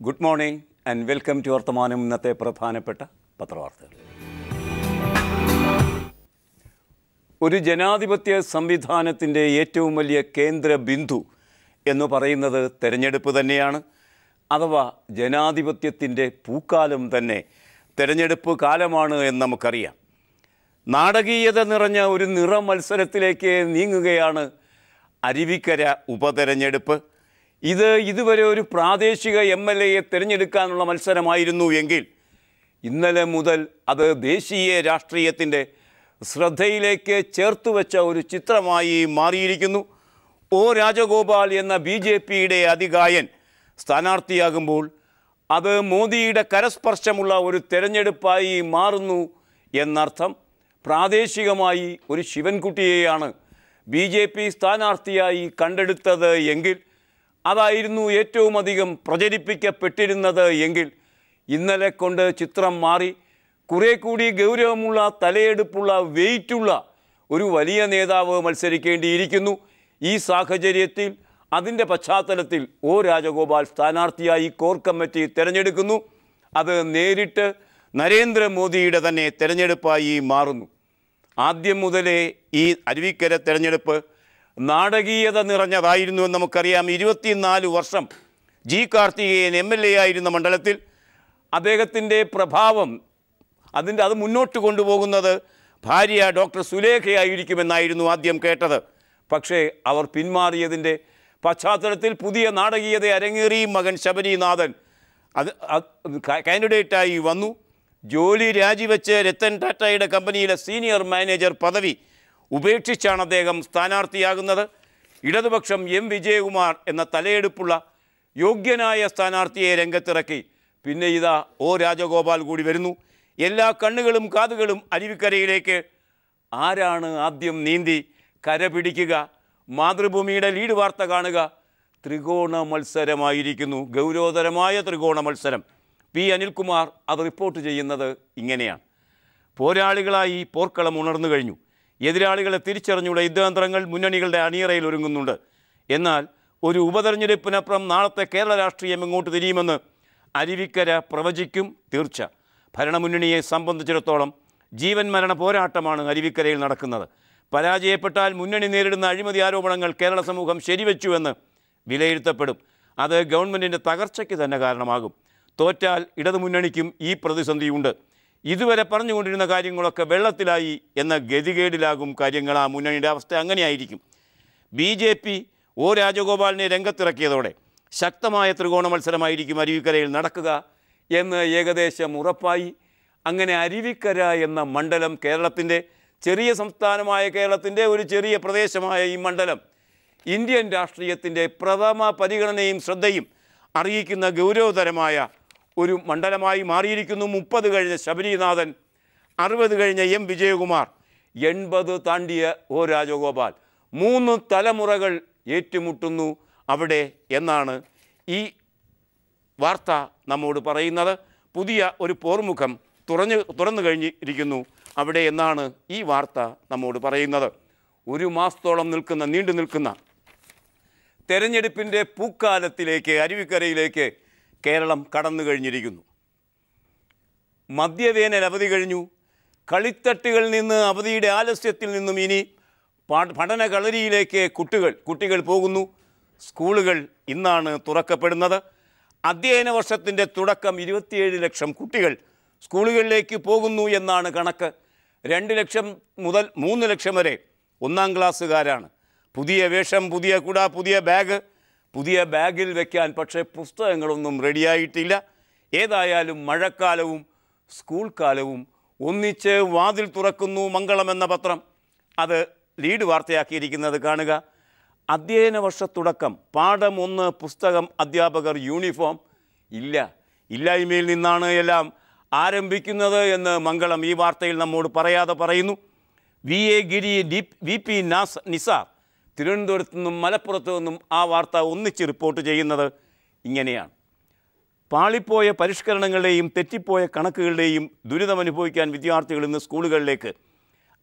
Good morning and welcome to Varthamanam. ഇന്നത്തെ പ്രധാനപ്പെട്ട പത്രവാർത്തകൾ. ഒരു ജനാധിപത്യ സംവിധാനത്തിൻ്റെ ഏറ്റവും വലിയ കേന്ദ്ര ബിന്ദു എന്ന് പറയുന്നത് തെരഞ്ഞെടുപ്പ് തന്നെയാണ്. അഥവാ ജനാധിപത്യത്തിൻ്റെ പൂക്കാലം തന്നെ തെരഞ്ഞെടുപ്പ് കാലമാണ് എന്ന് നമുക്കറിയാം. നാടകീയത നിറഞ്ഞ ഒരു നിറമത്സരത്തിലേക്ക് നീങ്ങുകയാണ് അരുവിക്കര ഉപതെരഞ്ഞെടുപ്പ്. ഇതുവരെ ഒരു പ്രാദേശിക MLAയെ തിരഞ്ഞെടുക്കാനുള്ള മത്സരമായിരുന്നു എങ്കിൽ ഇന്നലെ മുതൽ അത് ദേശീയ രാഷ്ട്രീയത്തിൻ്റെ ശ്രദ്ധയിലേക്ക് ചേർത്തുവെച്ച ഒരു ചിത്രമായി മാറിയിരിക്കുന്നു. ഒ രാജഗോപാൽ എന്ന BJPയുടെ അതികായൻ സ്ഥാനാർത്ഥിയാകുമ്പോൾ അത് മോദിയുടെ കരസ്പർശമുള്ള ഒരു തെരഞ്ഞെടുപ്പായി മാറുന്നു എന്നർത്ഥം. പ്രാദേശികമായി ഒരു ശിവൻകുട്ടിയെയാണ് BJP സ്ഥാനാർത്ഥിയായി കണ്ടെടുത്തത് എങ്കിൽ, അതായിരുന്നു ഏറ്റവും അധികം പ്രചരിപ്പിക്കപ്പെട്ടിരുന്നത് എങ്കിൽ, ഇന്നലെ കൊണ്ട് ചിത്രം മാറി. കുറേ കൂടി ഗൗരവമുള്ള, തലയെടുപ്പുള്ള, വെയിറ്റുള്ള ഒരു വലിയ നേതാവ് മത്സരിക്കേണ്ടിയിരിക്കുന്നു. ഈ സാഹചര്യത്തിൽ അതിൻ്റെ പശ്ചാത്തലത്തിൽ ഒ രാജഗോപാൽ സ്ഥാനാർത്ഥിയായി കോർ കമ്മിറ്റി തിരഞ്ഞെടുക്കുന്നു. അത് നേരിട്ട് നരേന്ദ്രമോദിയുടെ തന്നെ തിരഞ്ഞെടുപ്പായി മാറുന്നു. ആദ്യം മുതലേ ഈ അരുവിക്കര തിരഞ്ഞെടുപ്പ് നാടകീയത നിറഞ്ഞതായിരുന്നു എന്ന് നമുക്കറിയാം. 24 വർഷം ജി കാർത്തികേയൻ MLA ആയിരുന്ന മണ്ഡലത്തിൽ അദ്ദേഹത്തിൻ്റെ പ്രഭാവം അത് മുന്നോട്ട് കൊണ്ടുപോകുന്നത് ഭാര്യ ഡോക്ടർ സുലേഖയായിരിക്കുമെന്നായിരുന്നു ആദ്യം കേട്ടത്. പക്ഷേ അവർ പിന്മാറിയതിൻ്റെ പശ്ചാത്തലത്തിൽ പുതിയ നാടകീയത അരങ്ങേറി. മകൻ ശബരിനാഥൻ കാൻഡിഡേറ്റായി വന്നു. ജോലി രാജിവെച്ച് രത്തൻ ടാറ്റയുടെ കമ്പനിയിലെ സീനിയർ മാനേജർ പദവി ഉപേക്ഷിച്ചാണ് അദ്ദേഹം സ്ഥാനാർത്ഥിയാകുന്നത്. ഇടതുപക്ഷം M വിജയകുമാർ എന്ന തലയെടുപ്പുള്ള യോഗ്യനായ സ്ഥാനാർത്ഥിയെ രംഗത്തിറക്കി. പിന്നെ ഇതാ ഒ രാജഗോപാൽ കൂടി വരുന്നു. എല്ലാ കണ്ണുകളും കാതുകളും അരുവിക്കരയിലേക്ക്. ആരാണ് ആദ്യം നീന്തി കര പിടിക്കുക? മാതൃഭൂമിയുടെ ലീഡ് വാർത്ത കാണുക. ത്രികോണ മത്സരമായിരിക്കുന്നു, ഗൗരവതരമായ ത്രികോണ മത്സരം. P. അനിൽകുമാർ അത് റിപ്പോർട്ട് ചെയ്യുന്നത് ഇങ്ങനെയാണ്. പോരാളികളായി പോർക്കളം ഉണർന്നു കഴിഞ്ഞു. എതിരാളികളെ തിരിച്ചറിഞ്ഞുള്ള യുദ്ധതന്ത്രങ്ങൾ മുന്നണികളുടെ അണിയറയിൽ ഒരുങ്ങുന്നുണ്ട്. എന്നാൽ ഒരു ഉപതെരഞ്ഞെടുപ്പിനപ്പുറം നാളത്തെ കേരള രാഷ്ട്രീയം എങ്ങോട്ട് തിരിയുമെന്ന് അരുവിക്കര പ്രവചിക്കും തീർച്ച. ഭരണമുന്നണിയെ സംബന്ധിച്ചിടത്തോളം ജീവൻ മരണ പോരാട്ടമാണ് അരുവിക്കരയിൽ നടക്കുന്നത്. പരാജയപ്പെട്ടാൽ മുന്നണി നേരിടുന്ന അഴിമതി ആരോപണങ്ങൾ കേരള സമൂഹം ശരിവെച്ചുവെന്ന് വിലയിരുത്തപ്പെടും. അത് ഗവൺമെൻറ്റിൻ്റെ തകർച്ചയ്ക്ക് തന്നെ കാരണമാകും. തോറ്റാൽ ഇടതുമുന്നണിക്കും ഈ പ്രതിസന്ധിയുണ്ട്. ഇതുവരെ പറഞ്ഞുകൊണ്ടിരുന്ന കാര്യങ്ങളൊക്കെ വെള്ളത്തിലായി എന്ന ഗതികേടിലാകും കാര്യങ്ങൾ. ആ മുന്നണിയുടെ അവസ്ഥ അങ്ങനെയായിരിക്കും. BJP ഒ രാജഗോപാലിനെ രംഗത്തിറക്കിയതോടെ ശക്തമായ ത്രികോണ മത്സരമായിരിക്കും അരുവിക്കരയിൽ നടക്കുക എന്ന് ഏകദേശം ഉറപ്പായി. അങ്ങനെ അരുവിക്കര എന്ന മണ്ഡലം, കേരളത്തിൻ്റെ ചെറിയ സംസ്ഥാനമായ കേരളത്തിൻ്റെ ഒരു ചെറിയ പ്രദേശമായ ഈ മണ്ഡലം ഇന്ത്യൻ രാഷ്ട്രീയത്തിൻ്റെ പ്രഥമ പരിഗണനയും ശ്രദ്ധയും അറിയിക്കുന്ന ഗൗരവതരമായ ഒരു മണ്ഡലമായി മാറിയിരിക്കുന്നു. 30 കഴിഞ്ഞ ശബരിനാഥൻ, 60 കഴിഞ്ഞ M വിജയകുമാർ, 80 താണ്ടിയ ഒ രാജഗോപാൽ. 3 തലമുറകൾ ഏറ്റുമുട്ടുന്നു അവിടെ എന്നാണ് ഈ വാർത്ത നമ്മോട് പറയുന്നത്. പുതിയ ഒരു പോർമുഖം തുറന്നു കഴിഞ്ഞിരിക്കുന്നു അവിടെ എന്നാണ് ഈ വാർത്ത നമ്മോട് പറയുന്നത്. ഒരു മാസത്തോളം നീണ്ടു നിൽക്കുന്ന തെരഞ്ഞെടുപ്പിൻ്റെ പൂക്കാലത്തിലേക്ക്, അരുവിക്കരയിലേക്ക് കേരളം കടന്നു കഴിഞ്ഞിരിക്കുന്നു. മധ്യവേനൽ അവധി കഴിഞ്ഞു. കളിത്തട്ടുകളിൽ നിന്ന്, അവധിയുടെ ആലസ്യത്തിൽ നിന്നും ഇനി പഠന കളരിയിലേക്ക് കുട്ടികൾ പോകുന്നു. സ്കൂളുകൾ ഇന്നാണ് തുറക്കപ്പെടുന്നത്. അധ്യയന വർഷത്തിൻ്റെ തുടക്കം 27 ലക്ഷം കുട്ടികൾ സ്കൂളുകളിലേക്ക് പോകുന്നു എന്നാണ് കണക്ക്. 2 ലക്ഷം മുതൽ 3 ലക്ഷം വരെ 1-ാം ക്ലാസ്സുകാരാണ്. പുതിയ വേഷം, പുതിയ കുട, പുതിയ ബാഗിൽ വയ്ക്കാൻ പക്ഷേ പുസ്തകങ്ങളൊന്നും റെഡിയായിട്ടില്ല. ഏതായാലും മഴക്കാലവും സ്കൂൾ കാലവും ഒന്നിച്ച് വാതിൽ തുറക്കുന്നു. മംഗളം എന്ന പത്രം അത് ലീഡ് വാർത്തയാക്കിയിരിക്കുന്നത് കാണുക. അധ്യയന വർഷത്തുടക്കം, പാഠം 1, പുസ്തകം, അധ്യാപകർ, യൂണിഫോം ഇല്ലായ്മയിൽ നിന്നാണ് എല്ലാം ആരംഭിക്കുന്നത് എന്ന് മംഗളം ഈ വാർത്തയിൽ നമ്മോട് പറയാതെ പറയുന്നു. VA ഗിരി, VP നിസാർ തിരുവനന്തപുരത്തു നിന്നും മലപ്പുറത്തു നിന്നും ആ വാർത്ത ഒന്നിച്ച് റിപ്പോർട്ട് ചെയ്യുന്നത് ഇങ്ങനെയാണ്. പാളിപ്പോയ പരിഷ്കരണങ്ങളുടെയും തെറ്റിപ്പോയ കണക്കുകളുടെയും ദുരിതമനുഭവിക്കാൻ വിദ്യാർത്ഥികൾ ഇന്ന് സ്കൂളുകളിലേക്ക്.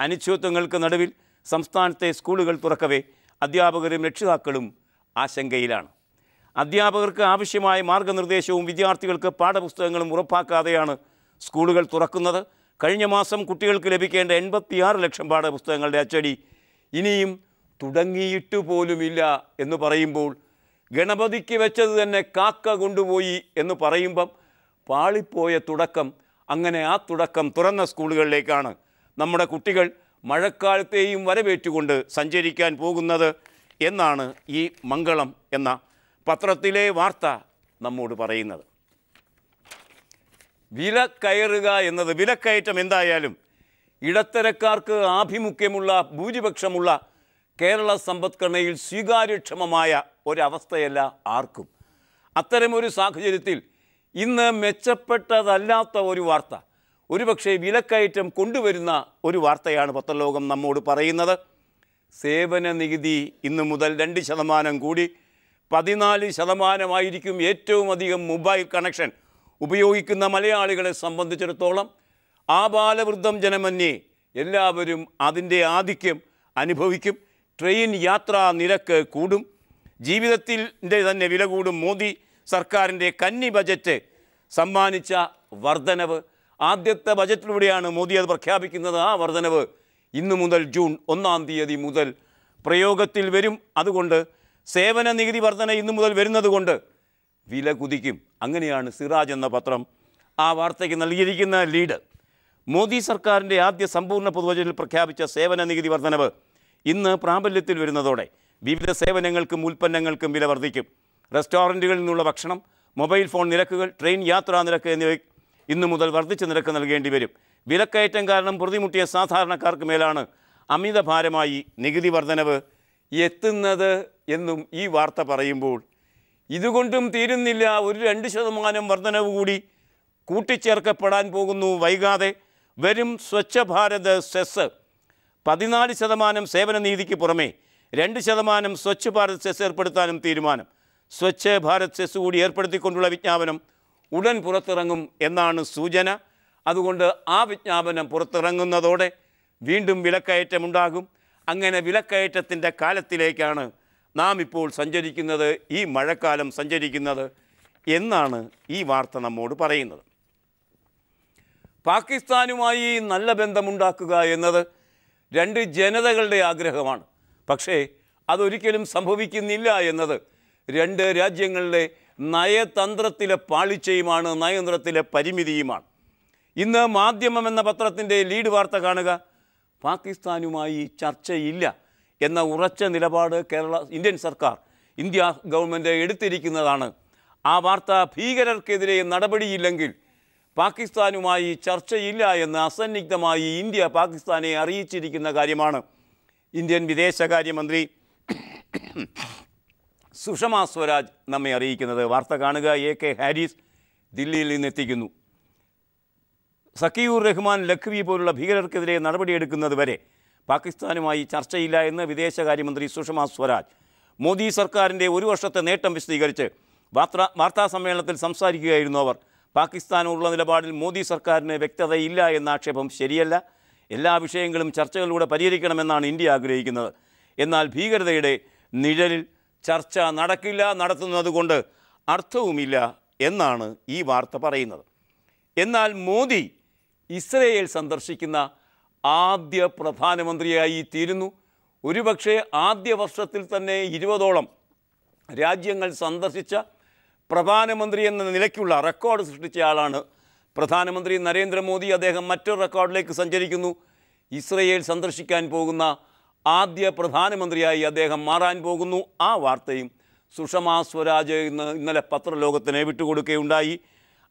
അനിശ്ചിതത്വങ്ങൾക്ക് നടുവിൽ സംസ്ഥാനത്തെ സ്കൂളുകൾ തുറക്കവേ അധ്യാപകരും രക്ഷിതാക്കളും ആശങ്കയിലാണ്. അധ്യാപകർക്ക് ആവശ്യമായ മാർഗനിർദ്ദേശവും വിദ്യാർത്ഥികൾക്ക് പാഠപുസ്തകങ്ങളും ഉറപ്പാക്കാതെയാണ് സ്കൂളുകൾ തുറക്കുന്നത്. കഴിഞ്ഞ മാസം കുട്ടികൾക്ക് ലഭിക്കേണ്ട 86 ലക്ഷം പാഠപുസ്തകങ്ങളുടെ അച്ചടി ഇനിയും തുടങ്ങിയിട്ട് പോലുമില്ല എന്ന് പറയുമ്പോൾ, ഗണപതിക്ക് വെച്ചത് തന്നെ കാക്ക കൊണ്ടുപോയി എന്ന് പറയുമ്പം പാളിപ്പോയ തുടക്കം, അങ്ങനെ ആ തുടക്കം തുറന്ന സ്കൂളുകളിലേക്കാണ് നമ്മുടെ കുട്ടികൾ മഴക്കാലത്തെയും വരവേറ്റുകൊണ്ട് സഞ്ചരിക്കാൻ പോകുന്നത് എന്നാണ് ഈ മംഗളം എന്ന പത്രത്തിലെ വാർത്ത നമ്മോട് പറയുന്നത്. വില കയറുക എന്നത്, വിലക്കയറ്റം എന്തായാലും ഇടത്തരക്കാർക്ക് ആഭിമുഖ്യമുള്ള ഭൂരിപക്ഷമുള്ള കേരള സമ്പദ്ഘടനയിൽ സ്വീകാര്യക്ഷമമായ ഒരവസ്ഥയല്ല ആർക്കും. അത്തരമൊരു സാഹചര്യത്തിൽ ഇന്ന് മെച്ചപ്പെട്ടതല്ലാത്ത ഒരു വാർത്ത, ഒരുപക്ഷെ വിലക്കയറ്റം കൊണ്ടുവരുന്ന ഒരു വാർത്തയാണ് പത്രലോകം നമ്മോട് പറയുന്നത്. സേവന നികുതി ഇന്നു മുതൽ 2% കൂടി 14% ഏറ്റവും അധികം മൊബൈൽ കണക്ഷൻ ഉപയോഗിക്കുന്ന മലയാളികളെ സംബന്ധിച്ചിടത്തോളം ആബാലവൃദ്ധം ജനമന്യേ എല്ലാവരും അതിൻ്റെ ആധിക്യം അനുഭവിക്കും. ട്രെയിൻ യാത്രാ നിരക്ക് കൂടും, ജീവിതത്തിൻ്റെ തന്നെ വില കൂടും. മോദി സർക്കാരിൻ്റെ കന്നി ബജറ്റ് സമ്മാനിച്ച വർധനവ്, ആദ്യത്തെ ബജറ്റിലൂടെയാണ് മോദി അത് പ്രഖ്യാപിക്കുന്നത്. ആ വർധനവ് ഇന്നു മുതൽ ജൂൺ 1 മുതൽ പ്രയോഗത്തിൽ വരും. അതുകൊണ്ട് സേവന നികുതി വർധന ഇന്നു മുതൽ വരുന്നത് കൊണ്ട് വില കുതിക്കും. അങ്ങനെയാണ് സിറാജ് എന്ന പത്രം ആ വാർത്തയ്ക്ക് നൽകിയിരിക്കുന്ന ലീഡ്. മോദി സർക്കാരിൻ്റെ ആദ്യ സമ്പൂർണ്ണ പൊതുബജറ്റിൽ പ്രഖ്യാപിച്ച സേവന നികുതി വർധനവ് ഇന്ന് പ്രാബല്യത്തിൽ വരുന്നതോടെ വിവിധ സേവനങ്ങൾക്കും ഉൽപ്പന്നങ്ങൾക്കും വില വർദ്ധിക്കും. റെസ്റ്റോറൻറ്റുകളിൽ നിന്നുള്ള ഭക്ഷണം, മൊബൈൽ ഫോൺ നിരക്കുകൾ, ട്രെയിൻ യാത്രാ നിരക്ക് എന്നിവ ഇന്നു മുതൽ വർദ്ധിച്ച നിരക്ക് നൽകേണ്ടി വരും. വിലക്കയറ്റം കാരണം പ്രതിമുട്ടിയ സാധാരണക്കാർക്ക് മേലാണ് അമിതഭാരമായി നികുതി വർധനവ് എത്തുന്നത് എന്നും ഈ വാർത്ത പറയുമ്പോൾ, ഇതുകൊണ്ടും തീരുന്നില്ല. ഒരു 2% വർധനവ് കൂടി കൂട്ടിച്ചേർക്കപ്പെടാൻ പോകുന്നു. വൈകാതെ വരും. സ്വച്ഛ ഭാരത് സെസ് 14% സേവന നീതിക്ക് പുറമെ 2% സ്വച്ഛ് ഭാരത് സെസ് ഏർപ്പെടുത്താനും തീരുമാനം. സ്വച്ഛ് ഭാരത് സെസ് കൂടി ഏർപ്പെടുത്തിക്കൊണ്ടുള്ള വിജ്ഞാപനം ഉടൻ പുറത്തിറങ്ങും എന്നാണ് സൂചന. അതുകൊണ്ട് ആ വിജ്ഞാപനം പുറത്തിറങ്ങുന്നതോടെ വീണ്ടും വിലക്കയറ്റമുണ്ടാകും. അങ്ങനെ വിലക്കയറ്റത്തിൻ്റെ കാലത്തിലേക്കാണ് നാം ഇപ്പോൾ സഞ്ചരിക്കുന്നത്, ഈ മഴക്കാലം സഞ്ചരിക്കുന്നത് എന്നാണ് ഈ വാർത്ത നമ്മോട് പറയുന്നത്. പാകിസ്ഥാനുമായി നല്ല ബന്ധമുണ്ടാക്കുക എന്നത് 2 ജനതകളുടെ ആഗ്രഹമാണ്. പക്ഷേ അതൊരിക്കലും സംഭവിക്കുന്നില്ല എന്നത് 2 രാജ്യങ്ങളുടെ നയതന്ത്രത്തിലെ പാളിച്ചയുമാണ്, നയതന്ത്രത്തിലെ പരിമിതിയുമാണ്. ഇന്ന് മാധ്യമം എന്ന പത്രത്തിൻ്റെ ലീഡ് വാർത്ത കാണുക, പാകിസ്ഥാനുമായി ചർച്ചയില്ല എന്ന ഉറച്ച നിലപാട് ഇന്ത്യൻ സർക്കാർ, ഇന്ത്യ ഗവൺമെൻറ് എടുത്തിരിക്കുന്നതാണ്. ആ വാർത്ത ഭീകരർക്കെതിരെ നടപടിയില്ലെങ്കിൽ പാകിസ്ഥാനുമായി ചർച്ചയില്ല എന്ന് അസന്നിഗ്ധമായി ഇന്ത്യ പാകിസ്ഥാനെ അറിയിച്ചിരിക്കുന്ന കാര്യമാണ്. ഇന്ത്യൻ വിദേശകാര്യമന്ത്രി സുഷമ സ്വരാജ് നമ്മെ അറിയിക്കുന്നത്. വാർത്ത കാണുക. AK ഹാരിസ് ദില്ലിയിൽ നിന്നെത്തിക്കുന്നു. സക്കീർ റഹ്മാൻ ലഖ്വി പോലുള്ള ഭീകരർക്കെതിരെ നടപടിയെടുക്കുന്നത് വരെ പാകിസ്ഥാനുമായി ചർച്ചയില്ല എന്ന് വിദേശകാര്യമന്ത്രി സുഷമ സ്വരാജ് മോദി സർക്കാരിൻ്റെ 1 വർഷത്തെ നേട്ടം വിശദീകരിച്ച് വാർത്താ സമ്മേളനത്തിൽ സംസാരിക്കുകയായിരുന്നു അവർ. പാകിസ്ഥാനോടുള്ള നിലപാടിൽ മോദി സർക്കാരിന് വ്യക്തതയില്ല എന്ന ആക്ഷേപം ശരിയല്ല. എല്ലാ വിഷയങ്ങളും ചർച്ചകളിലൂടെ പരിഹരിക്കണമെന്നാണ് ഇന്ത്യ ആഗ്രഹിക്കുന്നത്. എന്നാൽ ഭീകരതയുടെ നിഴലിൽ ചർച്ച നടക്കില്ല, നടത്തുന്നത് കൊണ്ട് അർത്ഥവുമില്ല എന്നാണ് ഈ വാർത്ത പറയുന്നത്. എന്നാൽ മോദി ഇസ്രയേൽ സന്ദർശിക്കുന്ന ആദ്യ പ്രധാനമന്ത്രിയായി തീരുന്നു. ഒരുപക്ഷെ ആദ്യ വർഷത്തിൽ തന്നെ 20ഓളം രാജ്യങ്ങൾ സന്ദർശിച്ച പ്രധാനമന്ത്രി എന്ന നിലയ്ക്കുള്ള റെക്കോർഡ് സൃഷ്ടിച്ച ആളാണ് പ്രധാനമന്ത്രി നരേന്ദ്രമോദി. അദ്ദേഹം മറ്റൊരു റെക്കോർഡിലേക്ക് സഞ്ചരിക്കുന്നു. ഇസ്രയേൽ സന്ദർശിക്കാൻ പോകുന്ന ആദ്യ പ്രധാനമന്ത്രിയായി അദ്ദേഹം മാറാൻ പോകുന്നു. ആ വാർത്തയും സുഷമ സ്വരാജ് ഇന്നലെ പത്രലോകത്തിന് വിട്ടുകൊടുക്കുകയുണ്ടായി.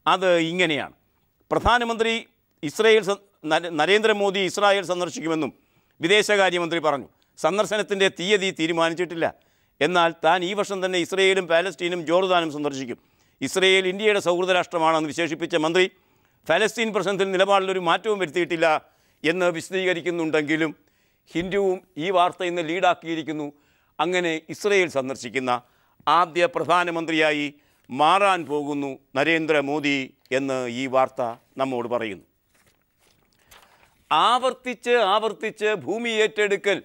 അത് ഇങ്ങനെയാണ്: പ്രധാനമന്ത്രി നരേന്ദ്രമോദി ഇസ്രായേൽ സന്ദർശിക്കുമെന്നും വിദേശകാര്യമന്ത്രി പറഞ്ഞു. സന്ദർശനത്തിൻ്റെ തീയതി തീരുമാനിച്ചിട്ടില്ല. എന്നാൽ താൻ ഈ വർഷം തന്നെ ഇസ്രയേലും പാലസ്തീനും ജോർദാനും സന്ദർശിക്കും. ഇസ്രയേൽ ഇന്ത്യയുടെ സൗഹൃദ രാഷ്ട്രമാണെന്ന് വിശേഷിപ്പിച്ച മന്ത്രി ഫലസ്തീൻ പ്രശ്നത്തിൽ നിലപാടിലൊരു മാറ്റവും വരുത്തിയിട്ടില്ല എന്ന് വിശദീകരിക്കുന്നുണ്ടെങ്കിലും ഹിന്ദുവും ഈ വാർത്ത ഇന്ന് ലീഡാക്കിയിരിക്കുന്നു. അങ്ങനെ ഇസ്രയേൽ സന്ദർശിക്കുന്ന ആദ്യ പ്രധാനമന്ത്രിയായി മാറാൻ പോകുന്നു നരേന്ദ്രമോദി എന്ന് ഈ വാർത്ത നമ്മോട് പറയുന്നു. ആവർത്തിച്ച് ഭൂമി ഏറ്റെടുക്കൽ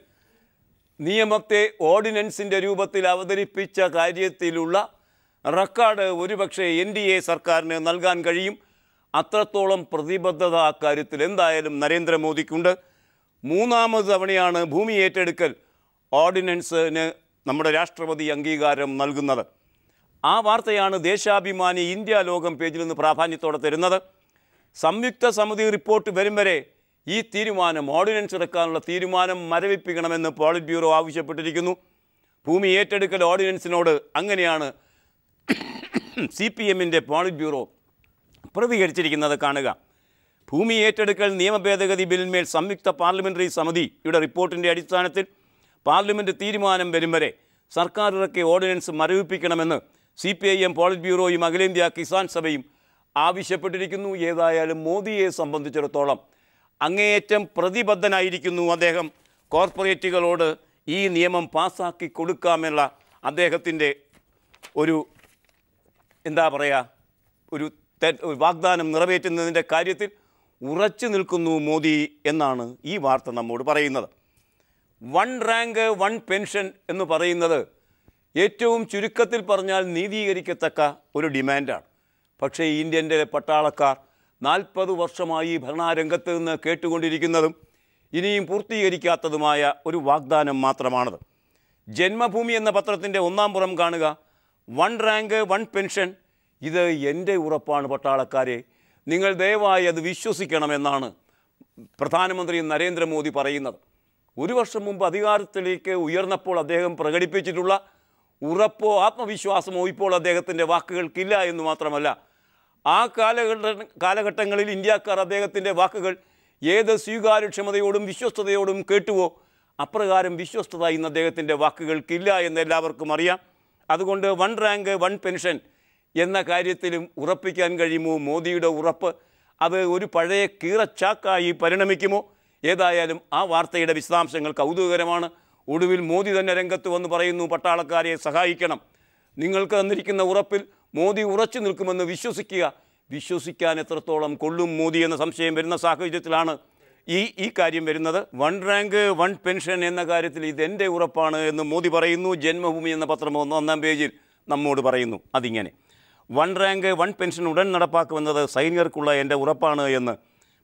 നിയമത്തെ ഓർഡിനൻസിൻ്റെ രൂപത്തിൽ അവതരിപ്പിച്ച കാര്യത്തിലുള്ള റെക്കോർഡ് ഒരുപക്ഷെ NDA സർക്കാരിന് നൽകാൻ കഴിയും. അത്രത്തോളം പ്രതിബദ്ധത അക്കാര്യത്തിൽ എന്തായാലും നരേന്ദ്രമോദിക്കുണ്ട്. മൂന്നാമത് തവണയാണ് ഭൂമി ഏറ്റെടുക്കൽ ഓർഡിനൻസിന് നമ്മുടെ രാഷ്ട്രപതി അംഗീകാരം നൽകുന്നത്. ആ വാർത്തയാണ് ദേശാഭിമാനി ഇന്ത്യ ലോകം പേജിൽ നിന്ന് പ്രാധാന്യത്തോടെ തരുന്നത്. സംയുക്ത സമിതി റിപ്പോർട്ട് വരും വരെ ഈ തീരുമാനം, ഓർഡിനൻസ് ഇറക്കാനുള്ള തീരുമാനം മരവിപ്പിക്കണമെന്ന് പോളിറ്റ് ബ്യൂറോ ആവശ്യപ്പെട്ടിരിക്കുന്നു. ഭൂമി ഏറ്റെടുക്കൽ ഓർഡിനൻസിനോട് അങ്ങനെയാണ് CPMൻ്റെ പോളിറ്റ് ബ്യൂറോ പ്രതികരിച്ചിരിക്കുന്നത് കാണുക. ഭൂമി ഏറ്റെടുക്കൽ നിയമ ഭേദഗതി ബില്ലിന്മേൽ സംയുക്ത പാർലമെൻ്ററി സമിതിയുടെ റിപ്പോർട്ടിൻ്റെ അടിസ്ഥാനത്തിൽ പാർലമെൻറ്റ് തീരുമാനം വരും വരെ സർക്കാർ ഇറക്കിയ ഓർഡിനൻസ് മരവിപ്പിക്കണമെന്ന് CPIM പോളിറ്റ് ബ്യൂറോയും അഖിലേന്ത്യാ കിസാൻ സഭയും ആവശ്യപ്പെട്ടിരിക്കുന്നു. ഏതായാലും മോദിയെ സംബന്ധിച്ചിടത്തോളം അങ്ങേയറ്റം പ്രതിബദ്ധനായിരിക്കുന്നു അദ്ദേഹം. കോർപ്പറേറ്റുകളോട് ഈ നിയമം പാസ്സാക്കി കൊടുക്കാമെന്നുള്ള അദ്ദേഹത്തിൻ്റെ ഒരു ഒരു വാഗ്ദാനം നിറവേറ്റുന്നതിൻ്റെ കാര്യത്തിൽ ഉറച്ചു നിൽക്കുന്നു മോദി എന്നാണ് ഈ വാർത്ത നമ്മോട് പറയുന്നത്. 1 റാങ്ക് 1 പെൻഷൻ എന്ന് പറയുന്നത് ഏറ്റവും ചുരുക്കത്തിൽ പറഞ്ഞാൽ നീതീകരിക്കത്തക്ക ഒരു ഡിമാൻഡാണ്. പക്ഷേ ഇന്ത്യൻ്റെ പട്ടാളക്കാർ 40 വർഷമായി ഭരണരംഗത്ത് നിന്ന് കേട്ടുകൊണ്ടിരിക്കുന്നതും ഇനിയും പൂർത്തീകരിക്കാത്തതുമായ ഒരു വാഗ്ദാനം മാത്രമാണത്. ജന്മഭൂമി എന്ന പത്രത്തിൻ്റെ 1-ാം പുറം കാണുക. 1 റാങ്ക് 1 പെൻഷൻ, ഇത് എൻ്റെ ഉറപ്പാണ് പട്ടാളക്കാരെ, നിങ്ങൾ ദയവായി അത് വിശ്വസിക്കണമെന്നാണ് പ്രധാനമന്ത്രി നരേന്ദ്രമോദി പറയുന്നത്. ഒരു വർഷം മുമ്പ് അധികാരത്തിലേക്ക് ഉയർന്നപ്പോൾ അദ്ദേഹം പ്രകടിപ്പിച്ചിട്ടുള്ള ഉറപ്പോ ആത്മവിശ്വാസമോ ഇപ്പോൾ അദ്ദേഹത്തിൻ്റെ വാക്കുകൾക്കില്ല എന്ന് മാത്രമല്ല, ആ കാലഘട്ടങ്ങളിൽ ഇന്ത്യക്കാർ അദ്ദേഹത്തിൻ്റെ വാക്കുകൾ ഏത് സ്വീകാര്യക്ഷമതയോടും വിശ്വസ്തയോടും കേട്ടുവോ അപ്രകാരം വിശ്വസ്തത ഇന്ന് അദ്ദേഹത്തിൻ്റെ വാക്കുകൾക്കില്ല എന്ന് എല്ലാവർക്കും അറിയാം. അതുകൊണ്ട് 1 റാങ്ക് 1 പെൻഷൻ എന്ന കാര്യത്തിലും ഉറപ്പിക്കാൻ കഴിയുമോ മോദിയുടെ ഉറപ്പ്? അത് ഒരു പഴയ കീറച്ചാക്കായി പരിണമിക്കുമോ? ഏതായാലും ആ വാർത്തയുടെ വിശദാംശങ്ങൾ കൗതുകകരമാണ്. ഒടുവിൽ മോദി തന്നെ രംഗത്ത് വന്ന് പറയുന്നു, പട്ടാളക്കാരെ സഹായിക്കണം, നിങ്ങൾക്ക് തന്നിരിക്കുന്ന ഉറപ്പിൽ മോദി ഉറച്ചു നിൽക്കുമെന്ന് വിശ്വസിക്കുക. വിശ്വസിക്കാൻ എത്രത്തോളം കൊള്ളും മോദി എന്ന സംശയം വരുന്ന സാഹചര്യത്തിലാണ് ഈ കാര്യം വരുന്നത്. 1 റാങ്ക് 1 പെൻഷൻ എന്ന കാര്യത്തിൽ ഇതെൻ്റെ ഉറപ്പാണ് എന്ന് മോദി പറയുന്നു. ജന്മഭൂമി എന്ന പത്രം 1-ാം പേജിൽ നമ്മോട് പറയുന്നു അതിങ്ങനെ: 1 റാങ്ക് 1 പെൻഷൻ ഉടൻ നടപ്പാക്കുമെന്നത് സൈനികർക്കുള്ള എൻ്റെ ഉറപ്പാണ് എന്ന്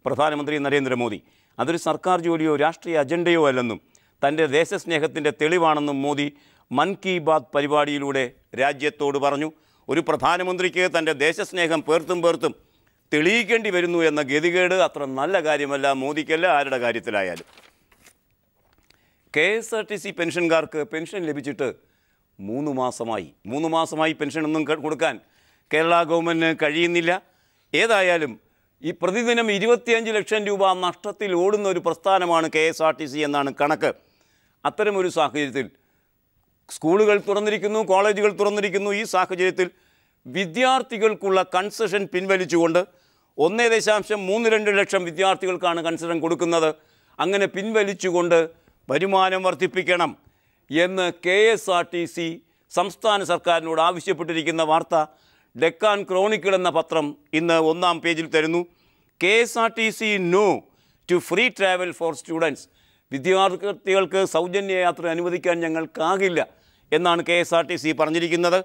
പ്രധാനമന്ത്രി നരേന്ദ്രമോദി. അതൊരു സർക്കാർ ജോലിയോ രാഷ്ട്രീയ അജണ്ടയോ അല്ലെന്നും തൻ്റെ ദേശസ്നേഹത്തിൻ്റെ തെളിവാണെന്നും മോദി മൻ കി ബാത് പരിപാടിയിലൂടെ രാജ്യത്തോട് പറഞ്ഞു. ഒരു പ്രധാനമന്ത്രിക്ക് തൻ്റെ ദേശസ്നേഹം പേർത്തും തെളിയിക്കേണ്ടി വരുന്നു എന്ന ഗതികേട് അത്ര നല്ല കാര്യമല്ല മോദിക്കല്ല, ആരുടെ കാര്യത്തിലായാലും. KSRTC പെൻഷൻകാർക്ക് പെൻഷൻ ലഭിച്ചിട്ട് 3 മാസമായി പെൻഷനൊന്നും കൊടുക്കാൻ കേരള ഗവൺമെൻറ്റിന് കഴിയുന്നില്ല. ഏതായാലും ഈ പ്രതിദിനം 25 ലക്ഷം രൂപ നഷ്ടത്തിൽ ഓടുന്ന ഒരു പ്രസ്ഥാനമാണ് KSRTC എന്നാണ് കണക്ക്. അത്തരമൊരു സാഹചര്യത്തിൽ സ്കൂളുകൾ തുറന്നിരിക്കുന്നു, കോളേജുകൾ തുറന്നിരിക്കുന്നു. ഈ സാഹചര്യത്തിൽ വിദ്യാർത്ഥികൾക്കുള്ള കൺസെഷൻ പിൻവലിച്ചുകൊണ്ട് 1.32 ലക്ഷം വിദ്യാർത്ഥികൾക്കാണ് കൺസെഷൻ കൊടുക്കുന്നത്. അങ്ങനെ പിൻവലിച്ചുകൊണ്ട് വരുമാനം വർദ്ധിപ്പിക്കണം എന്ന് KSRTC സംസ്ഥാന സർക്കാരിനോട് ആവശ്യപ്പെട്ടിരിക്കുന്ന വാർത്ത ഡെക്കാൻ ക്രോണിക്കിൾ എന്ന പത്രം ഇന്ന് 1-ാം പേജിൽ തരുന്നു. KSRTC no to free travel for students. വിദ്യാർത്ഥികൾക്ക് സൗജന്യ യാത്ര അനുവദിക്കാൻ ഞങ്ങൾക്കാകില്ല എന്നാണ് KSRTC പറഞ്ഞിരിക്കുന്നത്.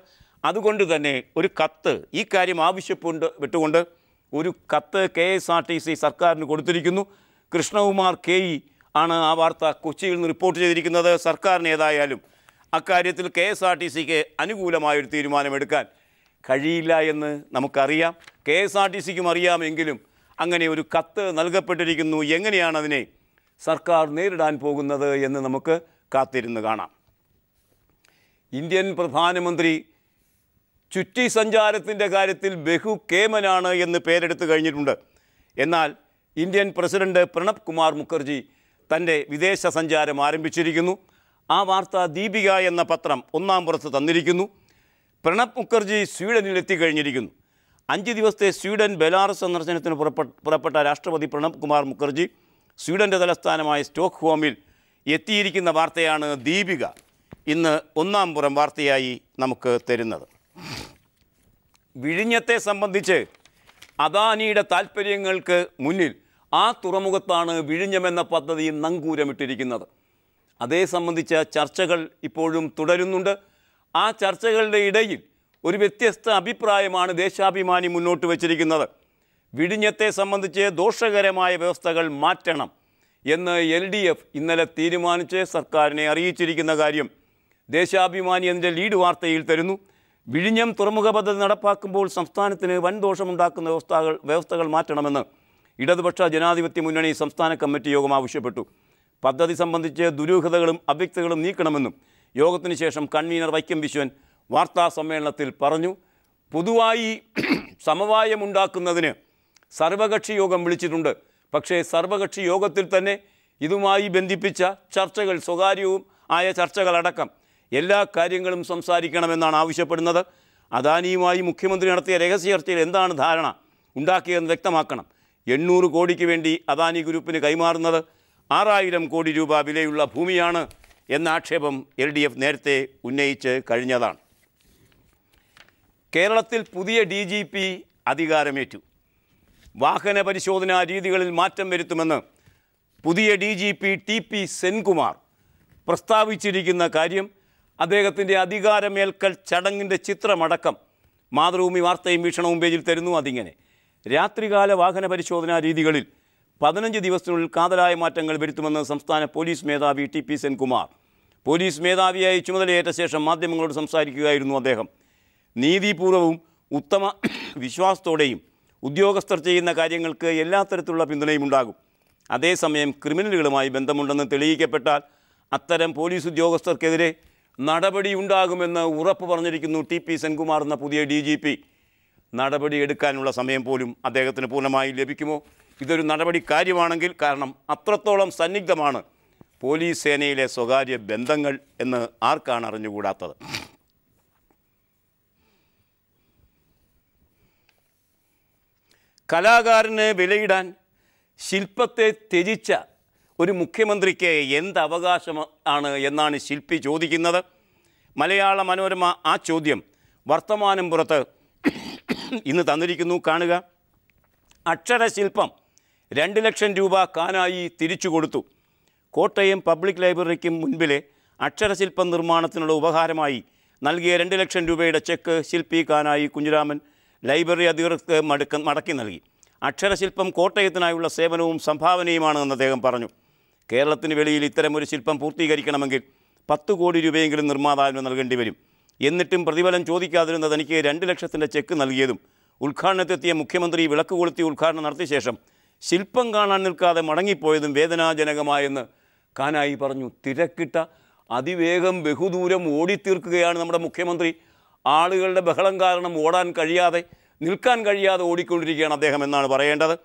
അതുകൊണ്ട് തന്നെ ഒരു കത്ത് ഈ കാര്യം വിട്ടുകൊണ്ട് ഒരു കത്ത് KSRTC സർക്കാരിന് കൊടുത്തിരിക്കുന്നു. കൃഷ്ണകുമാർ KE ആണ് ആ വാർത്ത കൊച്ചിയിൽ നിന്ന് റിപ്പോർട്ട് ചെയ്തിരിക്കുന്നത്. സർക്കാരിന് ഏതായാലും അക്കാര്യത്തിൽ KSRTCക്ക് അനുകൂലമായൊരു തീരുമാനമെടുക്കാൻ കഴിയില്ല എന്ന് നമുക്കറിയാം, KSRTCക്കും അറിയാമെങ്കിലും അങ്ങനെ ഒരു കത്ത് നൽകപ്പെട്ടിരിക്കുന്നു. എങ്ങനെയാണ് അതിനെ സർക്കാർ നേരിടാൻ പോകുന്നത് എന്ന് നമുക്ക് കാത്തിരുന്ന് കാണാം. ഇന്ത്യൻ പ്രധാനമന്ത്രി ചുറ്റി സഞ്ചാരത്തിൻ്റെ കാര്യത്തിൽ ബഹുകേമനാണ് എന്ന് പേരെടുത്തു കഴിഞ്ഞിട്ടുണ്ട്. എന്നാൽ ഇന്ത്യൻ പ്രസിഡന്റ് പ്രണബ് കുമാർ മുഖർജി തൻ്റെ വിദേശ സഞ്ചാരം ആരംഭിച്ചിരിക്കുന്നു. ആ വാർത്ത ദീപിക എന്ന പത്രം 1-ാം പുറത്ത് തന്നിരിക്കുന്നു. പ്രണബ് മുഖർജി സ്വീഡനിൽ എത്തിക്കഴിഞ്ഞിരിക്കുന്നു. 5 ദിവസത്തെ സ്വീഡൻ ബെലാറസ് സന്ദർശനത്തിന് പുറപ്പെട്ട രാഷ്ട്രപതി പ്രണബ് കുമാർ മുഖർജി സ്വീഡൻ്റെ തലസ്ഥാനമായ സ്റ്റോക്ക്ഹോമിൽ എത്തിയിരിക്കുന്ന വാർത്തയാണ് ദീപിക ഇന്ന് 1-ാം പുറം വാർത്തയായി നമുക്ക് തരുന്നത്. വിഴിഞ്ഞത്തെ സംബന്ധിച്ച് അദാനിയുടെ താൽപ്പര്യങ്ങൾക്ക് മുന്നിൽ ആ തുറമുഖത്താണ് വിഴിഞ്ഞമെന്ന പദ്ധതി നങ്കൂരമിട്ടിരിക്കുന്നത്. അതേ സംബന്ധിച്ച ചർച്ചകൾ ഇപ്പോഴും തുടരുന്നുണ്ട്. ആ ചർച്ചകളുടെ ഇടയിൽ ഒരു വ്യത്യസ്ത അഭിപ്രായമാണ് ദേശാഭിമാനി മുന്നോട്ട് വച്ചിരിക്കുന്നത്. വിഴിഞ്ഞത്തെ സംബന്ധിച്ച് ദോഷകരമായ വ്യവസ്ഥകൾ മാറ്റണം എന്ന് LDF ഇന്നലെ തീരുമാനിച്ച് സർക്കാരിനെ അറിയിച്ചിരിക്കുന്ന കാര്യം ദേശാഭിമാനി അതിൻ്റെ ലീഡ് വാർത്തയിൽ തരുന്നു. വിഴിഞ്ഞം തുറമുഖ പദ്ധതി നടപ്പാക്കുമ്പോൾ സംസ്ഥാനത്തിന് വൻ ദോഷമുണ്ടാക്കുന്ന വ്യവസ്ഥകൾ മാറ്റണമെന്ന് ഇടതുപക്ഷ ജനാധിപത്യ മുന്നണി സംസ്ഥാന കമ്മിറ്റി യോഗം ആവശ്യപ്പെട്ടു. പദ്ധതി സംബന്ധിച്ച് ദുരൂഹതകളും അവ്യക്തതകളും നീക്കണമെന്നും യോഗത്തിന് ശേഷം കൺവീനർ വൈക്കം വിശ്വൻ വാർത്താ സമ്മേളനത്തിൽ പറഞ്ഞു. പൊതുവായി സമവായമുണ്ടാക്കുന്നതിന് സർവകക്ഷി യോഗം വിളിച്ചിട്ടുണ്ട്. പക്ഷേ സർവകക്ഷി യോഗത്തിൽ തന്നെ ഇതുമായി ബന്ധിപ്പിച്ച ചർച്ചകൾ, സ്വകാര്യവും ആയ ചർച്ചകളടക്കം എല്ലാ കാര്യങ്ങളും സംസാരിക്കണമെന്നാണ് ആവശ്യപ്പെടുന്നത്. അദാനിയുമായി മുഖ്യമന്ത്രി നടത്തിയ രഹസ്യ ചർച്ചയിൽ എന്താണ് ധാരണ ഉണ്ടാക്കിയതെന്ന് വ്യക്തമാക്കണം. 800 കോടിക്ക് വേണ്ടി അദാനി ഗ്രൂപ്പിന് കൈമാറുന്നത് 6000 കോടി രൂപ വിലയുള്ള ഭൂമിയാണ് എന്ന ആക്ഷേപം LDF നേരത്തെ ഉന്നയിച്ച് കഴിഞ്ഞതാണ്. കേരളത്തിൽ പുതിയ DGP അധികാരമേറ്റു. വാഹന പരിശോധനാ രീതികളിൽ മാറ്റം വരുത്തുമെന്ന് പുതിയ DGP TP സെൻകുമാർ പ്രസ്താവിച്ചിരിക്കുന്ന കാര്യം അദ്ദേഹത്തിൻ്റെ അധികാരമേൽക്കൽ ചടങ്ങിൻ്റെ ചിത്രമടക്കം മാതൃഭൂമി വാർത്തയും വീക്ഷണവും പേജിൽ തരുന്നു. അതിങ്ങനെ: രാത്രികാല വാഹന പരിശോധനാ രീതികളിൽ 15 ദിവസത്തിനുള്ളിൽ കാതലായ മാറ്റങ്ങൾ വരുത്തുമെന്ന് സംസ്ഥാന പോലീസ് മേധാവി TP സെൻകുമാർ. പോലീസ് മേധാവിയായി ചുമതലയേറ്റ ശേഷം മാധ്യമങ്ങളോട് സംസാരിക്കുകയായിരുന്നു അദ്ദേഹം. നീതിപൂർവവും ഉത്തമ വിശ്വാസത്തോടെയും ഉദ്യോഗസ്ഥർ ചെയ്യുന്ന കാര്യങ്ങൾക്ക് എല്ലാ തരത്തിലുള്ള പിന്തുണയും ഉണ്ടാകും. അതേസമയം ക്രിമിനലുകളുമായി ബന്ധമുണ്ടെന്ന് തെളിയിക്കപ്പെട്ടാൽ അത്തരം പോലീസ് ഉദ്യോഗസ്ഥർക്കെതിരെ നടപടിയുണ്ടാകുമെന്ന് ഉറപ്പ് പറഞ്ഞിരിക്കുന്നു TP സെൻകുമാർ എന്ന പുതിയ DGP. നടപടിയെടുക്കാനുള്ള സമയം പോലും അദ്ദേഹത്തിന് പൂർണ്ണമായി ലഭിക്കുമോ? ഇതൊരു നടപടി കാര്യമാണെങ്കിൽ, കാരണം അത്രത്തോളം സന്നിഗ്ധമാണ് പോലീസ് സേനയിലെ സ്വകാര്യ ബന്ധങ്ങൾ എന്ന് ആർക്കാണ് അറിഞ്ഞുകൂടാത്തത്? കലാകാരന് വിലയിടാൻ ശില്പത്തെ ത്യജിച്ച ഒരു മുഖ്യമന്ത്രിക്ക് എന്ത് അവകാശമാണ് എന്നാണ് ശില്പി ചോദിക്കുന്നത്. മലയാള മനോരമ ആ ചോദ്യം വർത്തമാനം പുറത്ത് ഇന്ന് തന്നിരിക്കുന്നു. കാണുക: അക്ഷരശില്പം 2 ലക്ഷം രൂപ കാനായി തിരിച്ചു കൊടുത്തു. കോട്ടയം പബ്ലിക് ലൈബ്രറിക്കും മുൻപിലെ അക്ഷരശില്പം നിർമ്മാണത്തിനുള്ള ഉപഹാരമായി നൽകിയ 2 ലക്ഷം രൂപയുടെ ചെക്ക് ശില്പി കാനായി കുഞ്ഞിരാമൻ ലൈബ്രറി അധികൃതർക്ക് മടക്കി നൽകി. അക്ഷരശില്പം കോട്ടയത്തിനായുള്ള സേവനവും സംഭാവനയുമാണെന്ന് അദ്ദേഹം പറഞ്ഞു. കേരളത്തിന് വെളിയിൽ ഇത്തരമൊരു ശില്പം പൂർത്തീകരിക്കണമെങ്കിൽ 10 കോടി രൂപയെങ്കിലും നിർമ്മാതാവിന് നൽകേണ്ടി വരും. എന്നിട്ടും പ്രതിഫലം ചോദിക്കാതിരുന്ന തനിക്ക് 2 ലക്ഷത്തിൻ്റെ ചെക്ക് നൽകിയതും ഉദ്ഘാടനത്തെത്തിയ മുഖ്യമന്ത്രി വിളക്ക് കൊളുത്തി ഉദ്ഘാടനം നടത്തിയ ശേഷം ശില്പം കാണാൻ നിൽക്കാതെ മടങ്ങിപ്പോയതും വേദനാജനകമായെന്ന് കാനായി പറഞ്ഞു. തിരക്കിട്ട അതിവേഗം ബഹുദൂരം ഓടിത്തീർക്കുകയാണ് നമ്മുടെ മുഖ്യമന്ത്രി. ആളുകളുടെ ബഹളം കാരണം ഓടാൻ കഴിയാതെ, നിൽക്കാൻ കഴിയാതെ ഓടിക്കൊണ്ടിരിക്കുകയാണ് അദ്ദേഹം എന്നാണ് പറയേണ്ടത്.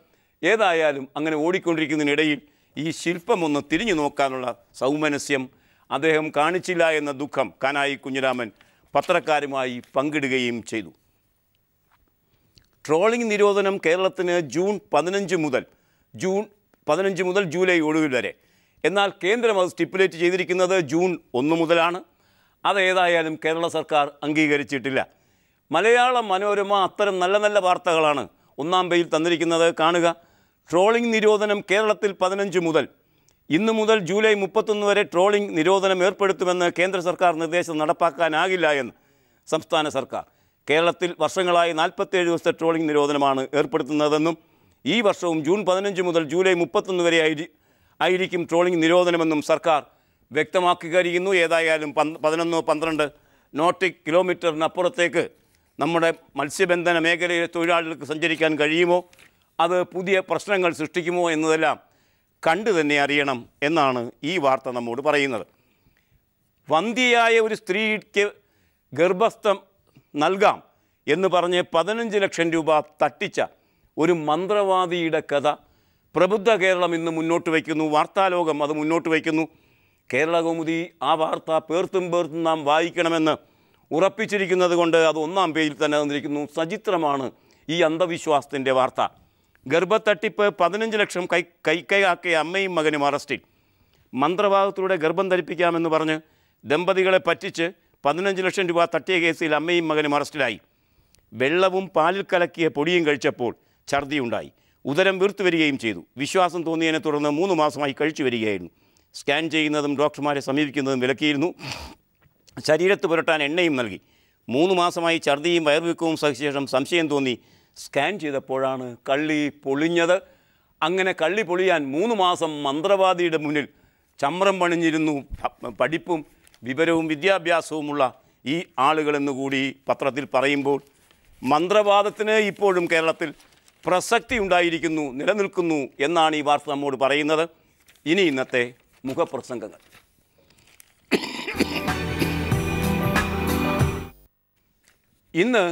ഏതായാലും അങ്ങനെ ഓടിക്കൊണ്ടിരിക്കുന്നതിനിടയിൽ ഈ ശില്പമൊന്ന് തിരിഞ്ഞു നോക്കാനുള്ള സൗമനസ്യം അദ്ദേഹം കാണിച്ചില്ല എന്ന ദുഃഖം കാനായി കുഞ്ഞിരാമൻ പത്രക്കാരുമായി പങ്കിടുകയും ചെയ്തു. ട്രോളിംഗ് നിരോധനം കേരളത്തിന് ജൂൺ 15 മുതൽ ജൂലൈ ഒടുവിൽ വരെ. എന്നാൽ കേന്ദ്രം അത് സ്റ്റിപ്പുലേറ്റ് ചെയ്തിരിക്കുന്നത് ജൂൺ 1 മുതലാണ്. അതേതായാലും കേരള സർക്കാർ അംഗീകരിച്ചിട്ടില്ല. മലയാള മനോരമ അത്തരം നല്ല നല്ല വാർത്തകളാണ് ഒന്നാം പേജിൽ തന്നിരിക്കുന്നത്. കാണുക: ട്രോളിംഗ് നിരോധനം കേരളത്തിൽ 15 മുതൽ. ഇന്നു മുതൽ ജൂലൈ 31 വരെ ട്രോളിംഗ് നിരോധനം ഏർപ്പെടുത്തുമെന്ന് കേന്ദ്ര സർക്കാർ നിർദ്ദേശം നടപ്പാക്കാനാകില്ല എന്ന് സംസ്ഥാന സർക്കാർ. കേരളത്തിൽ വർഷങ്ങളായി 47 ദിവസത്തെ ട്രോളിംഗ് നിരോധനമാണ് ഏർപ്പെടുത്തുന്നതെന്നും ഈ വർഷവും ജൂൺ 15 മുതൽ ജൂലൈ 31 വരെ ആയിരിക്കും ട്രോളിംഗ് നിരോധനമെന്നും സർക്കാർ വ്യക്തമാക്കി കഴിയുന്നു. ഏതായാലും 11-12 നോട്ടിക് കിലോമീറ്ററിനപ്പുറത്തേക്ക് നമ്മുടെ മത്സ്യബന്ധന മേഖലയിലെ തൊഴിലാളികൾക്ക് സഞ്ചരിക്കാൻ കഴിയുമോ? അത് പുതിയ പ്രശ്നങ്ങൾ സൃഷ്ടിക്കുമോ എന്നതെല്ലാം കണ്ടു തന്നെ അറിയണം എന്നാണ് ഈ വാർത്ത നമ്മോട് പറയുന്നത്. വന്ധ്യയായ ഒരു സ്ത്രീക്ക് ഗർഭസ്ഥം നൽകാം എന്ന് പറഞ്ഞ് 15 ലക്ഷം രൂപ തട്ടിച്ച ഒരു മന്ത്രവാദിയുടെ കഥ പ്രബുദ്ധ കേരളം ഇന്ന് മുന്നോട്ട് വയ്ക്കുന്നു. വാർത്താലോകം അത് മുന്നോട്ട് വയ്ക്കുന്നു. കേരളകൗമുദി ആ വാർത്ത പേർത്തും നാം വായിക്കണമെന്ന് ഉറപ്പിച്ചിരിക്കുന്നത് കൊണ്ട് അത് ഒന്നാം പേജിൽ തന്നെ തന്നിരിക്കുന്നു. സചിത്രമാണ് ഈ അന്ധവിശ്വാസത്തിൻ്റെ വാർത്ത. ഗർഭത്തട്ടിപ്പ് 15 ലക്ഷം കൈക്കൈയാക്കിയ അമ്മയും മകനും അറസ്റ്റിൽ. മന്ത്രവാദത്തിലൂടെ ഗർഭം ധരിപ്പിക്കാമെന്ന് പറഞ്ഞ് ദമ്പതികളെ പറ്റിച്ച് 15 ലക്ഷം രൂപ തട്ടിയ കേസിൽ അമ്മയും മകനും അറസ്റ്റിലായി. വെള്ളവും പാലിൽ കലക്കിയ പൊടിയും കഴിച്ചപ്പോൾ ഛർദിയുണ്ടായി. ഉദരം വീർത്തു വരികയും ചെയ്തു. വിശ്വാസം തോന്നിയതിനെ തുടർന്ന് 3 മാസമായി കഴിച്ചു വരികയായിരുന്നു. സ്കാൻ ചെയ്യുന്നതും ഡോക്ടർമാരെ സമീപിക്കുന്നതും വിലക്കിയിരുന്നു. ശരീരത്ത് പുരട്ടാൻ എണ്ണയും നൽകി. 3 മാസമായി ഛർദിയും വയറുവീക്കവും സഹിച്ച ശേഷം സംശയം തോന്നി സ്കാൻ ചെയ്തപ്പോഴാണ് കള്ളി പൊളിഞ്ഞത്. അങ്ങനെ കള്ളി പൊളിയാൻ 3 മാസം മന്ത്രവാദിയുടെ മുന്നിൽ ചമ്രം പണിഞ്ഞിരുന്നു. പഠിപ്പും വിവരവും വിദ്യാഭ്യാസവുമുള്ള ഈ ആളുകളെന്ന് കൂടി പത്രത്തിൽ പറയുമ്പോൾ മന്ത്രവാദത്തിന് ഇപ്പോഴും കേരളത്തിൽ പ്രസക്തി ഉണ്ടായിരിക്കുന്നു, നിലനിൽക്കുന്നു എന്നാണ് ഈ വാർത്ത നമ്മോട് പറയുന്നത്. ഇനി ഇന്നത്തെ മുഖപ്രസംഗങ്ങൾ. ഇന്ന്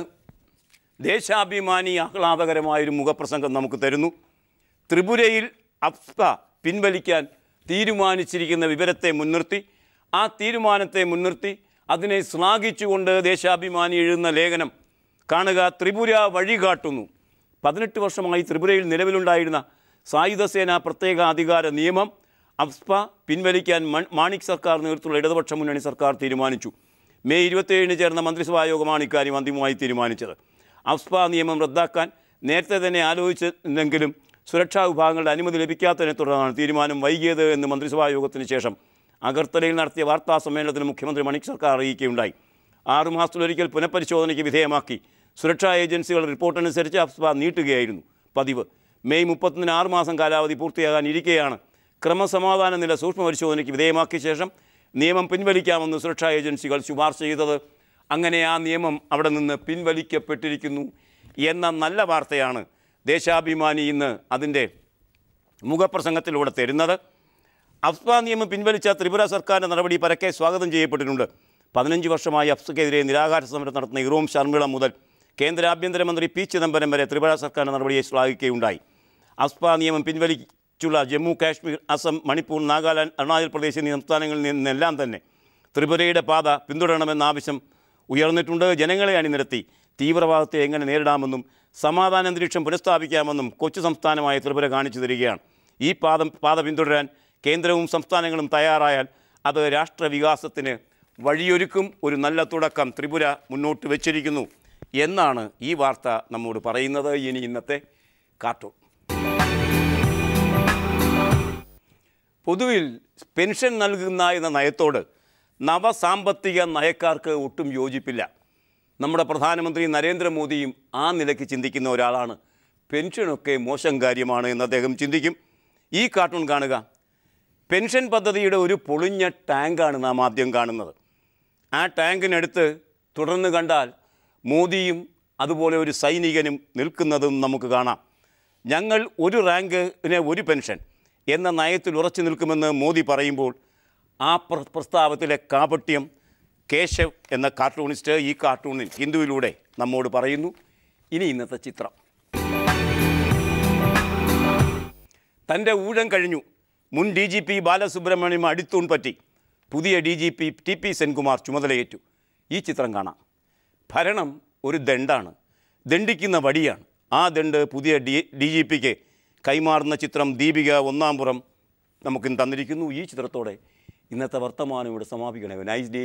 ദേശാഭിമാനി ആഹ്ലാദകരമായൊരു മുഖപ്രസംഗം നമുക്ക് തരുന്നു. ത്രിപുരയിൽ അഫ്സ്പ പിൻവലിക്കാൻ തീരുമാനിച്ചിരിക്കുന്ന വിവരത്തെ മുൻനിർത്തി, ആ തീരുമാനത്തെ മുൻനിർത്തി അതിനെ ശ്ലാഘിച്ചുകൊണ്ട് ദേശാഭിമാനി എഴുതുന്ന ലേഖനം കാണുക. ത്രിപുര വഴികാട്ടുന്നു. 18 വർഷമായി ത്രിപുരയിൽ നിലവിലുണ്ടായിരുന്ന സായുധസേന പ്രത്യേക അധികാര നിയമം അഫ്സ്പ പിൻവലിക്കാൻ മാണിക് സർക്കാർ നേതൃത്വമുള്ള ഇടതുപക്ഷ മുന്നണി സർക്കാർ തീരുമാനിച്ചു. മെയ് 27-ന് ചേർന്ന മന്ത്രിസഭാ യോഗമാണ് ഇക്കാര്യം അന്തിമമായി തീരുമാനിച്ചത്. അഫ്സ്പ നിയമം റദ്ദാക്കാൻ നേരത്തെ തന്നെ ആലോചിച്ചെങ്കിലും സുരക്ഷാ വിഭാഗങ്ങളുടെ അനുമതി ലഭിക്കാത്തതിനെ തുടർന്നാണ് തീരുമാനം വൈകിയത് എന്ന് മന്ത്രിസഭാ യോഗത്തിന് ശേഷം അഗർത്തലയിൽ നടത്തിയ വാർത്താ സമ്മേളനത്തിൽ മുഖ്യമന്ത്രി മാണിക് സർക്കാർ അറിയിക്കുകയുണ്ടായി. 6 മാസത്തിലൊരിക്കൽ പുനഃപരിശോധനയ്ക്ക് വിധേയമാക്കി സുരക്ഷാ ഏജൻസികളുടെ റിപ്പോർട്ടനുസരിച്ച് അഫ്സ്പ നീട്ടുകയായിരുന്നു പതിവ്. മെയ് 30-ന് 6 മാസം കാലാവധി പൂർത്തിയാകാനിരിക്കെയാണ് ക്രമസമാധാന നില സൂക്ഷ്മ പരിശോധനയ്ക്ക് വിധേയമാക്കിയ ശേഷം നിയമം പിൻവലിക്കാമെന്ന് സുരക്ഷാ ഏജൻസികൾ ശുപാർശ ചെയ്തത്. അങ്ങനെ ആ നിയമം അവിടെ നിന്ന് പിൻവലിക്കപ്പെട്ടിരിക്കുന്നു എന്ന നല്ല വാർത്തയാണ് ദേശാഭിമാനി ഇന്ന് അതിൻ്റെ മുഖപ്രസംഗത്തിലൂടെ തരുന്നത്. അഫ്സ്പ നിയമം പിൻവലിച്ച ത്രിപുര സർക്കാരിൻ്റെ നടപടി പരക്കെ സ്വാഗതം ചെയ്യപ്പെട്ടിട്ടുണ്ട്. 15 വർഷമായി അഫ്സ്പക്കെതിരെ നിരാഹാര സമരം നടത്തുന്ന ഇറോം ശർമിള മുതൽ കേന്ദ്ര ആഭ്യന്തരമന്ത്രി പി ചിദംബരം വരെ ത്രിപുര സർക്കാരിൻ്റെ നടപടിയെ ശ്ലാഘിക്കുകയുണ്ടായി. അഫ്സ്പ നിയമം പിൻവലിച്ചുള്ള ജമ്മു കാശ്മീർ, അസം, മണിപ്പൂർ, നാഗാലാൻഡ്, അരുണാചൽ പ്രദേശ് എന്നീ സംസ്ഥാനങ്ങളിൽ നിന്നെല്ലാം തന്നെ ത്രിപുരയുടെ പാത പിന്തുടരണമെന്ന ആവശ്യം ഉയർന്നിട്ടുണ്ട്. ജനങ്ങളെ അണിനിരത്തി തീവ്രവാദത്തെ എങ്ങനെ നേരിടാമെന്നും സമാധാന അന്തരീക്ഷം പുനഃസ്ഥാപിക്കാമെന്നും കൊച്ചു സംസ്ഥാനമായ ത്രിപുര കാണിച്ചു തരികയാണ്. ഈ പാത പിന്തുടരാൻ കേന്ദ്രവും സംസ്ഥാനങ്ങളും തയ്യാറായാൽ അത് രാഷ്ട്രവികാസത്തിന് വഴിയൊരുക്കും. ഒരു നല്ല തുടക്കം ത്രിപുര മുന്നോട്ട് വച്ചിരിക്കുന്നു എന്നാണ് ഈ വാർത്ത നമ്മോട് പറയുന്നത്. ഇനി ഇന്നത്തെ കാർട്ടൂൺ. പൊതുവിൽ പെൻഷൻ നൽകുന്ന എന്ന നയത്തോട് നവസാമ്പത്തിക നയക്കാർക്ക് ഒട്ടും യോജിപ്പില്ല. നമ്മുടെ പ്രധാനമന്ത്രി നരേന്ദ്രമോദിയും ആ നിലയ്ക്ക് ചിന്തിക്കുന്ന ഒരാളാണ്. പെൻഷനൊക്കെ മോശം കാര്യമാണ് എന്ന് അദ്ദേഹം ചിന്തിക്കും. ഈ കാർട്ടൂൺ കാണുക. പെൻഷൻ പദ്ധതിയുടെ ഒരു പൊളിഞ്ഞ ടാങ്കാണ് നാം ആദ്യം കാണുന്നത്. ആ ടാങ്കിനടുത്ത് തുടർന്ന് കണ്ടാൽ മോദിയും അതുപോലെ ഒരു സൈനികനും നിൽക്കുന്നതും നമുക്ക് കാണാം. ഞങ്ങൾ ഒരു റാങ്കിന് ഒരു പെൻഷൻ എന്ന നയത്തിൽ ഉറച്ചു നിൽക്കുമെന്ന് മോദി പറയുമ്പോൾ ആ പ്രസ്താവത്തിലെ കാപട്യം കേശവ് എന്ന കാർട്ടൂണിസ്റ്റ് ഈ കാർട്ടൂണിൽ ഹിന്ദുവിലൂടെ നമ്മോട് പറയുന്നു. ഇനി ഇന്നത്തെ ചിത്രം. തൻ്റെ ഊഴം കഴിഞ്ഞു. മുൻ DGP ബാലസുബ്രഹ്മണ്യം അടിത്തൂൺ പറ്റി പുതിയ DGP TP സെൻകുമാർ ചുമതലയേറ്റു. ഈ ചിത്രം കാണാം. ഭരണം ഒരു ദണ്ഡാണ്, ദണ്ഡിക്കുന്ന വടിയാണ്. ആ ദണ്ഡ് പുതിയ DGPക്ക് കൈമാറുന്ന ചിത്രം ദീപിക ഒന്നാംപുറം നമുക്കിന്ന് തന്നിരിക്കുന്നു. ഈ ചിത്രത്തോടെ ഇന്നത്തെ വർത്തമാനം ഇവിടെ സമാപിക്കണേ. Nice day.